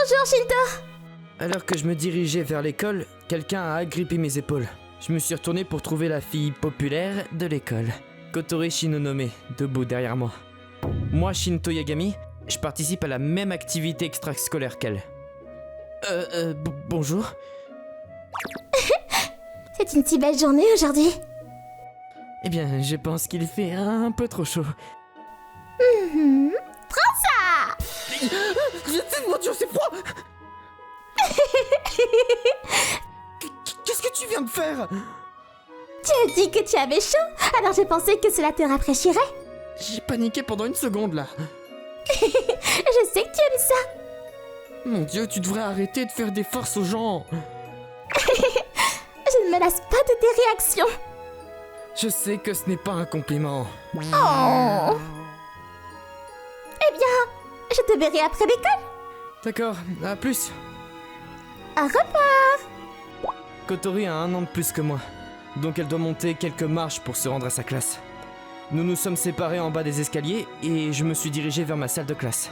Bonjour Shinto. Alors que je me dirigeais vers l'école, quelqu'un a agrippé mes épaules. Je me suis retourné pour trouver la fille populaire de l'école, Kotori Shinonome, debout derrière moi. Moi, Shinto Yagami, je participe à la même activité extrascolaire qu'elle. Bonjour. C'est une si belle journée aujourd'hui. Eh bien, je pense qu'il fait un peu trop chaud. Prends ça. Mon Dieu, c'est froid. Qu'est-ce que tu viens de faire? Tu as dit que tu avais chaud, alors j'ai pensé que cela te rafraîchirait. J'ai paniqué pendant une seconde là. Je sais que tu aimes ça. Mon Dieu, tu devrais arrêter de faire des forces aux gens. Je ne me lasse pas de tes réactions. Je sais que ce n'est pas un compliment. Oh. Eh bien, je te verrai après l'école. D'accord, à plus. Au revoir. Kotori a 1 an de plus que moi, donc elle doit monter quelques marches pour se rendre à sa classe. Nous nous sommes séparés en bas des escaliers et je me suis dirigé vers ma salle de classe.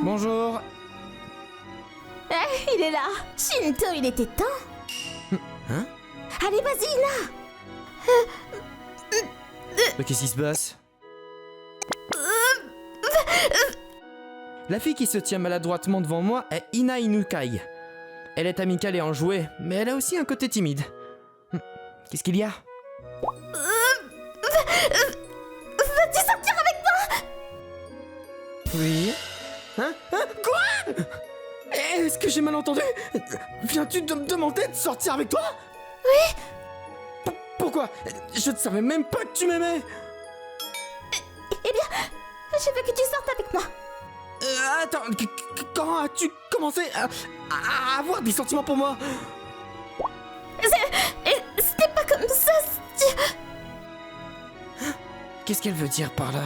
Bonjour. Il est là. Shinto, il était temps. Hein? Allez, vas-y, Ina. Qu'est-ce qui se passe? La fille qui se tient maladroitement devant moi est Ina Inukai. Elle est amicale et enjouée, mais elle a aussi un côté timide. Qu'est-ce qu'il y a? Veux-tu sortir avec moi? Oui. Hein? Quoi? Est-ce que j'ai mal entendu? Viens-tu de me demander de sortir avec toi? Oui. Pourquoi? Je ne savais même pas que tu m'aimais. Eh bien, je veux que tu sortes avec moi. Attends, quand as-tu commencé à avoir des sentiments pour moi? C'était pas comme ça. Qu'est-ce qu'elle veut dire par là?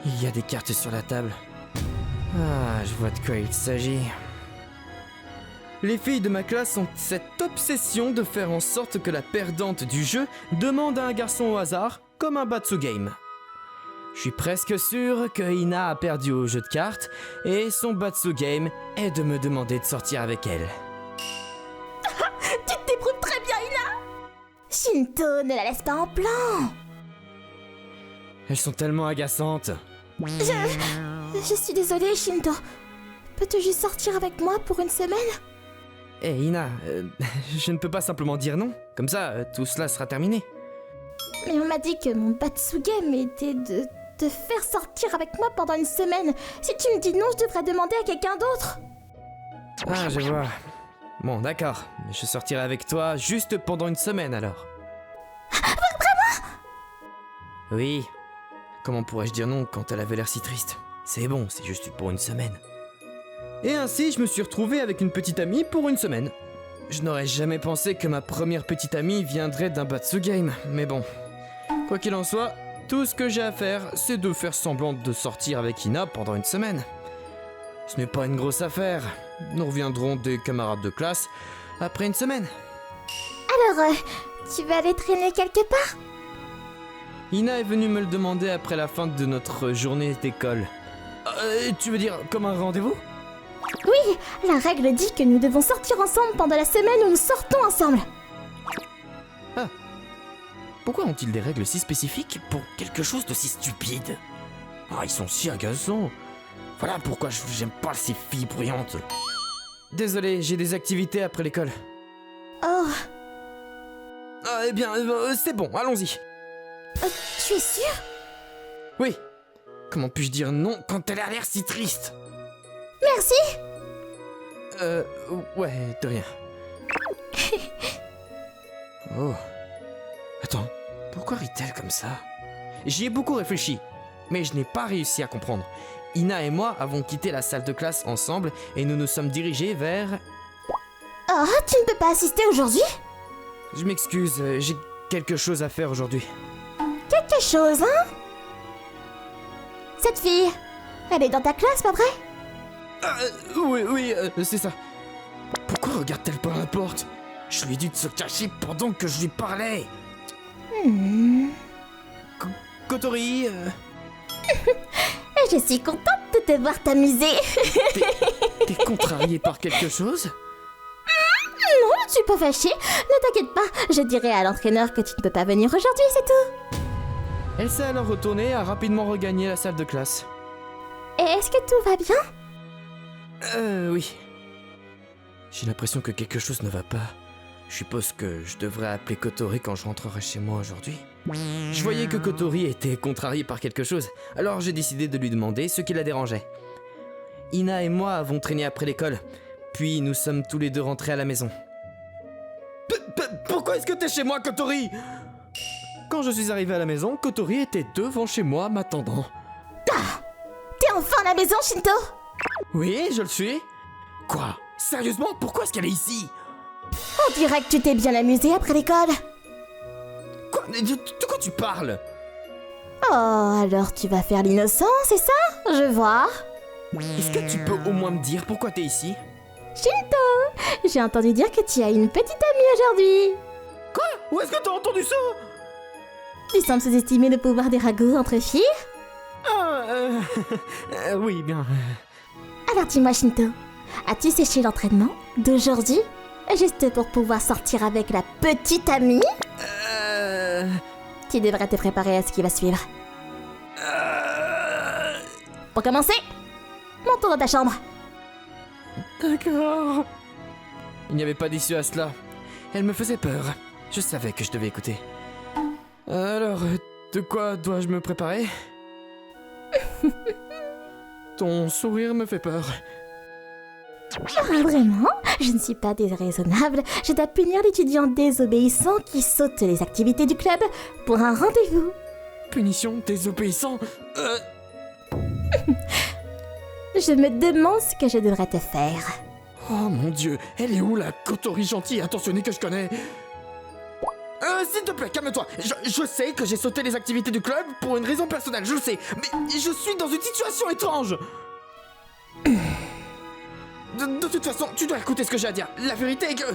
Il y a des cartes sur la table. Ah, je vois de quoi il s'agit. Les filles de ma classe ont cette obsession de faire en sorte que la perdante du jeu demande à un garçon au hasard, comme un Batsu Game. Je suis presque sûr que Ina a perdu au jeu de cartes et son Batsu Game est de me demander de sortir avec elle. Tu te débrouilles très bien, Ina. Shinto, ne la laisse pas en plan. Elles sont tellement agaçantes. Je suis désolée, Shinto. Peux-tu juste sortir avec moi pour une semaine? Hé Ina, je ne peux pas simplement dire non. Comme ça, tout cela sera terminé. Mais on m'a dit que mon Batsu Game était de te faire sortir avec moi pendant une semaine. Si tu me dis non, je devrais demander à quelqu'un d'autre. Ah, je vois. Bon, d'accord. Je sortirai avec toi juste pendant une semaine alors. Vraiment? Oui. Comment pourrais-je dire non quand elle avait l'air si triste? C'est bon, c'est juste pour une semaine. Et ainsi, je me suis retrouvé avec une petite amie pour une semaine. Je n'aurais jamais pensé que ma première petite amie viendrait d'un Batsu Game, mais bon. Quoi qu'il en soit, tout ce que j'ai à faire, c'est de faire semblant de sortir avec Ina pendant une semaine. Ce n'est pas une grosse affaire. Nous reviendrons des camarades de classe après une semaine. Alors, tu vas aller traîner quelque part? Ina est venue me le demander après la fin de notre journée d'école. Tu veux dire comme un rendez-vous? Oui, la règle dit que nous devons sortir ensemble pendant la semaine où nous sortons ensemble. Ah. Pourquoi ont-ils des règles si spécifiques pour quelque chose de si stupide? Ah, ils sont si agaçants. Voilà pourquoi j'aime pas ces filles bruyantes. Désolé, j'ai des activités après l'école. Oh, Eh bien, c'est bon, allons-y. tu es sûr? Oui. Comment puis-je dire non quand elle a l'air si triste? Merci. Ouais, de rien. Oh. Attends, pourquoi rit-elle comme ça? J'y ai beaucoup réfléchi, mais je n'ai pas réussi à comprendre. Ina et moi avons quitté la salle de classe ensemble et nous nous sommes dirigés vers... Oh, tu ne peux pas assister aujourd'hui? Je m'excuse, j'ai quelque chose à faire aujourd'hui. Quelque chose, hein? Cette fille, elle est dans ta classe, pas vrai? Oui, c'est ça. Pourquoi regarde-t-elle par la porte? Je lui ai dit de se cacher pendant que je lui parlais. Kotori, Je suis contente de te te voir t'amuser. T'es contrariée par quelque chose? Non, je ne suis pas fâchée. Ne t'inquiète pas, je dirai à l'entraîneur que tu ne peux pas venir aujourd'hui, c'est tout. Elle s'est alors retournée et a rapidement regagné la salle de classe. Et est-ce que tout va bien? Oui. J'ai l'impression que quelque chose ne va pas. Je suppose que je devrais appeler Kotori quand je rentrerai chez moi aujourd'hui. Je voyais que Kotori était contrariée par quelque chose, alors j'ai décidé de lui demander ce qui la dérangeait. Ina et moi avons traîné après l'école, puis nous sommes tous les deux rentrés à la maison. Pourquoi est-ce que t'es chez moi, Kotori? Quand je suis arrivé à la maison, Kotori était devant chez moi m'attendant. T'es enfin à la maison, Shinto? Oui, je le suis. Quoi? Sérieusement? Pourquoi est-ce qu'elle est ici? On dirait que tu t'es bien amusé après l'école. Quoi? De quoi tu parles? Oh, alors tu vas faire l'innocent, c'est ça? Je vois. Est-ce que tu peux au moins me dire pourquoi t'es ici? Shinto, j'ai entendu dire que tu as une petite amie aujourd'hui. Quoi? Où est-ce que t'as entendu ça? Tu sembles sous-estimer le pouvoir des ragots entre filles. Oui, bien. Alors dis-moi, Shinto, as-tu séché l'entraînement d'aujourd'hui juste pour pouvoir sortir avec la petite amie? Tu devrais te préparer à ce qui va suivre. Pour commencer, montons dans ta chambre. D'accord. Il n'y avait pas d'issue à cela. Elle me faisait peur. Je savais que je devais écouter. Alors, de quoi dois-je me préparer? Ton sourire me fait peur. Ah, vraiment? Je ne suis pas déraisonnable. Je dois punir l'étudiant désobéissant qui saute les activités du club pour un rendez-vous. Punition désobéissant? Je me demande ce que je devrais te faire. Oh mon dieu, elle est où la Kotori gentille et attentionnée que je connais? S'il te plaît, calme-toi. Je sais que j'ai sauté les activités du club pour une raison personnelle, je le sais. Mais je suis dans une situation étrange. De toute façon, tu dois écouter ce que j'ai à dire. La vérité est que...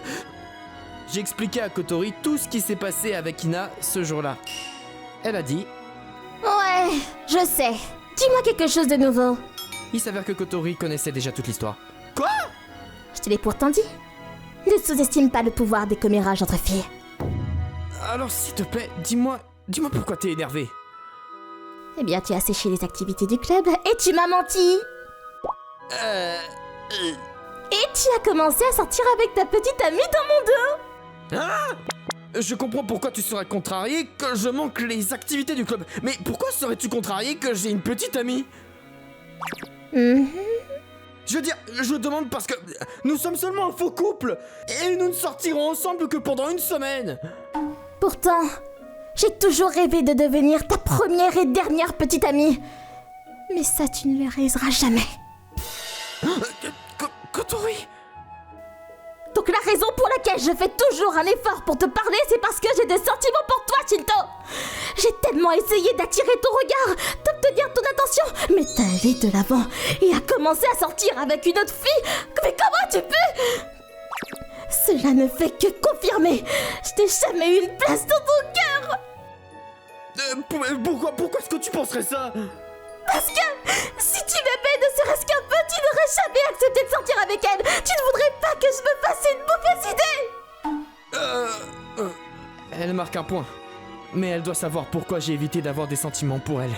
J'ai expliqué à Kotori tout ce qui s'est passé avec Ina ce jour-là. Elle a dit... Ouais, je sais. Dis-moi quelque chose de nouveau. Il s'avère que Kotori connaissait déjà toute l'histoire. Quoi? Je te l'ai pourtant dit. Ne sous-estime pas le pouvoir des commérages entre filles. Alors s'il te plaît, dis-moi pourquoi t'es énervé. Eh bien, tu as séché les activités du club et tu m'as menti. Et tu as commencé à sortir avec ta petite amie dans mon dos. Ah! Je comprends pourquoi tu serais contrarié que je manque les activités du club. Mais pourquoi serais-tu contrarié que j'ai une petite amie? Je veux dire, je demande parce que nous sommes seulement un faux couple et nous ne sortirons ensemble que pendant une semaine. Pourtant, j'ai toujours rêvé de devenir ta première et dernière petite amie. Mais ça, tu ne le réaliseras jamais. Kotori? Donc la raison pour laquelle je fais toujours un effort pour te parler, c'est parce que j'ai des sentiments pour toi, Shinto. J'ai tellement essayé d'attirer ton regard, d'obtenir ton attention, mais t'as allé de l'avant et a commencé à sortir avec une autre fille. Mais comment tu peux? Cela ne fait que confirmer. Je t'ai jamais eu une place dans ton cœur. Pourquoi est-ce que tu penserais ça? Parce que si tu m'aimais ne serait-ce qu'un peu, tu n'aurais jamais accepté de sortir avec elle. Tu ne voudrais pas que je me fasse une mauvaise idée. Elle marque un point. Mais elle doit savoir pourquoi j'ai évité d'avoir des sentiments pour elle.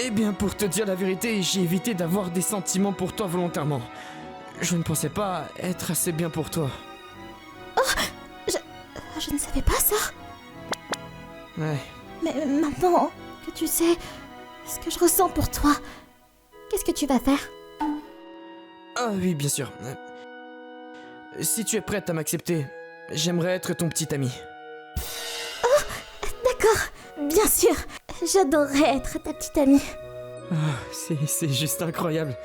Eh bien, pour te dire la vérité, j'ai évité d'avoir des sentiments pour toi volontairement. Je ne pensais pas être assez bien pour toi. Oh, je ne savais pas ça. Ouais. Mais maintenant que tu sais ce que je ressens pour toi, qu'est-ce que tu vas faire? Ah oui, bien sûr. Si tu es prête à m'accepter, j'aimerais être ton petit ami. Oh, d'accord, bien sûr. J'adorerais être ta petite amie. Oh, c'est juste incroyable.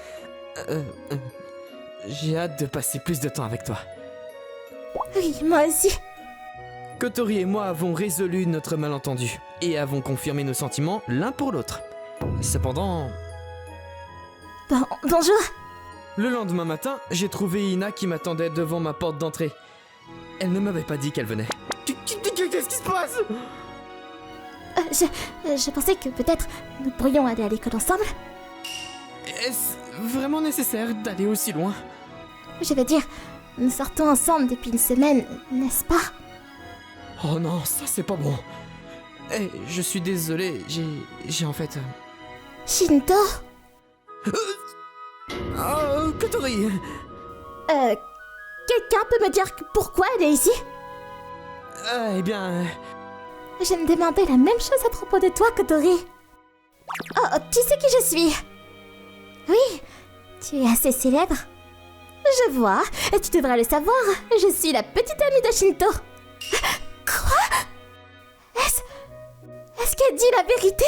J'ai hâte de passer plus de temps avec toi. Oui, moi aussi. Kotori et moi avons résolu notre malentendu et avons confirmé nos sentiments l'un pour l'autre. Cependant... Bonjour. Le lendemain matin, j'ai trouvé Ina qui m'attendait devant ma porte d'entrée. Elle ne m'avait pas dit qu'elle venait. Qu'est-ce qui se passe? Je pensais que peut-être nous pourrions aller à l'école ensemble. est-ce vraiment nécessaire d'aller aussi loin? Je veux dire, nous sortons ensemble depuis une semaine, n'est-ce pas? Oh non, ça c'est pas bon. Eh, je suis désolé, j'ai en fait... Shinto? Oh, Kotori! Quelqu'un peut me dire pourquoi elle est ici? Eh bien... Je me demandais la même chose à propos de toi, Kotori. Oh, tu sais qui je suis? Oui, tu es assez célèbre. Je vois, et tu devrais le savoir, je suis la petite amie de Shinto. Quoi? Est-ce qu'elle dit la vérité?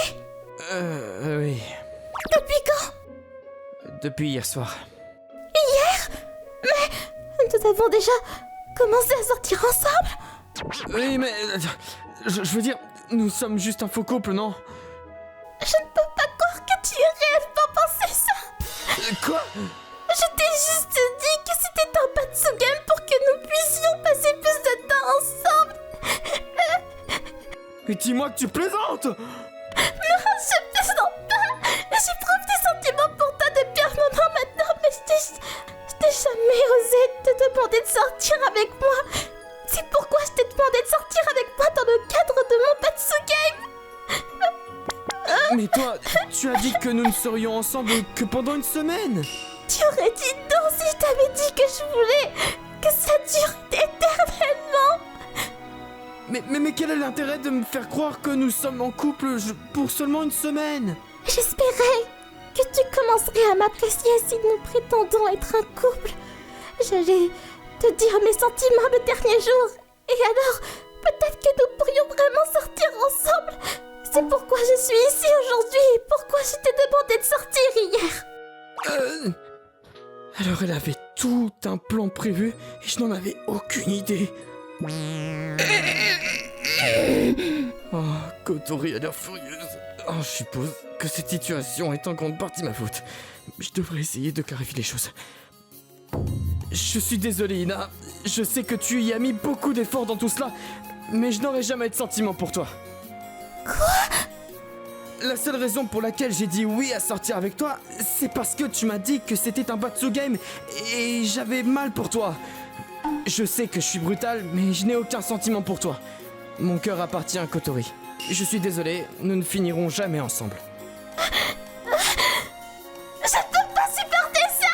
Oui. Depuis quand? Depuis hier soir. Nous avons déjà commencé à sortir ensemble? Oui, mais... je veux dire, nous sommes juste un faux couple, non? Je ne peux pas croire que tu aies réellement pensé ça. Quoi? Je t'ai juste dit que c'était un Patsugame pour que nous puissions passer plus de temps ensemble. Mais dis-moi que tu plaisantes! Je plaisante pas. J'éprouve des sentiments pour toi depuis un moment maintenant, mais je t'ai jamais osé te demander de sortir avec moi. C'est pourquoi je t'ai demandé de sortir avec moi dans le cadre de mon Patsugame. Mais toi, tu as dit que nous ne serions ensemble que pendant une semaine! Tu aurais dit non si je t'avais dit que je voulais que ça dure éternellement. Mais quel est l'intérêt de me faire croire que nous sommes en couple pour seulement une semaine? J'espérais que tu commencerais à m'apprécier si nous prétendons être un couple. J'allais te dire mes sentiments le dernier jour. Et alors, peut-être que nous pourrions vraiment sortir ensemble. C'est pourquoi je suis ici aujourd'hui et pourquoi je t'ai demandé de sortir hier. Alors elle avait tout un plan prévu et je n'en avais aucune idée. Oh, Kotori a l'air furieuse. Oh, je suppose que cette situation est en grande partie ma faute. Je devrais essayer de clarifier les choses. Je suis désolé, Ina. Je sais que tu y as mis beaucoup d'efforts dans tout cela, mais je n'aurai jamais de sentiments pour toi. La seule raison pour laquelle j'ai dit oui à sortir avec toi, c'est parce que tu m'as dit que c'était un Patsugame et j'avais mal pour toi. Je sais que je suis brutal, mais je n'ai aucun sentiment pour toi. Mon cœur appartient à Kotori. Je suis désolé, nous ne finirons jamais ensemble. Je ne peux pas supporter ça.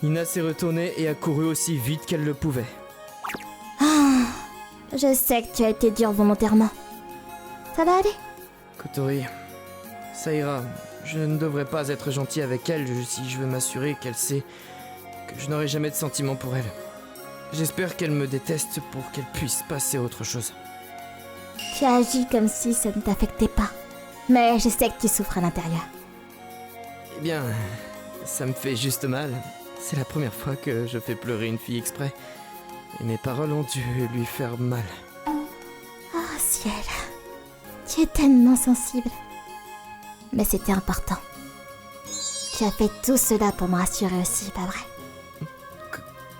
Ina s'est retournée et a couru aussi vite qu'elle le pouvait. Je sais que tu as été dur volontairement. Ça va aller? Kotori, ça ira. Je ne devrais pas être gentil avec elle si je veux m'assurer qu'elle sait que je n'aurai jamais de sentiments pour elle. J'espère qu'elle me déteste pour qu'elle puisse passer à autre chose. Tu as agi comme si ça ne t'affectait pas. Mais je sais que tu souffres à l'intérieur. Eh bien, ça me fait juste mal. C'est la première fois que je fais pleurer une fille exprès. Et mes paroles ont dû lui faire mal. Oh ciel, tu es tellement sensible. Mais c'était important. Tu as fait tout cela pour me rassurer aussi, pas vrai?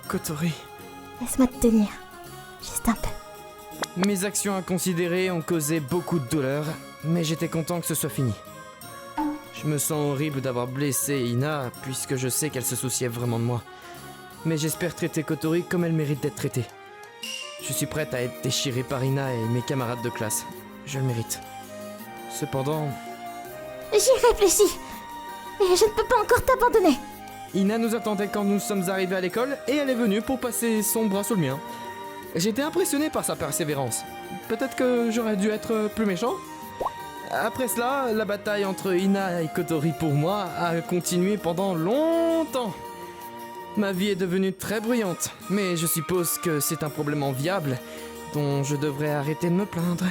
Kotori. Laisse-moi te tenir, juste un peu. Mes actions inconsidérées ont causé beaucoup de douleur, mais j'étais content que ce soit fini. Je me sens horrible d'avoir blessé Ina, puisque je sais qu'elle se souciait vraiment de moi. Mais j'espère traiter Kotori comme elle mérite d'être traitée. Je suis prête à être déchirée par Ina et mes camarades de classe. Je le mérite. Cependant... J'y réfléchis, et je ne peux pas encore t'abandonner. Ina nous attendait quand nous sommes arrivés à l'école et elle est venue pour passer son bras sous le mien. J'étais impressionné par sa persévérance. Peut-être que j'aurais dû être plus méchant. Après cela, la bataille entre Ina et Kotori pour moi a continué pendant longtemps. Ma vie est devenue très bruyante, mais je suppose que c'est un problème enviable dont je devrais arrêter de me plaindre.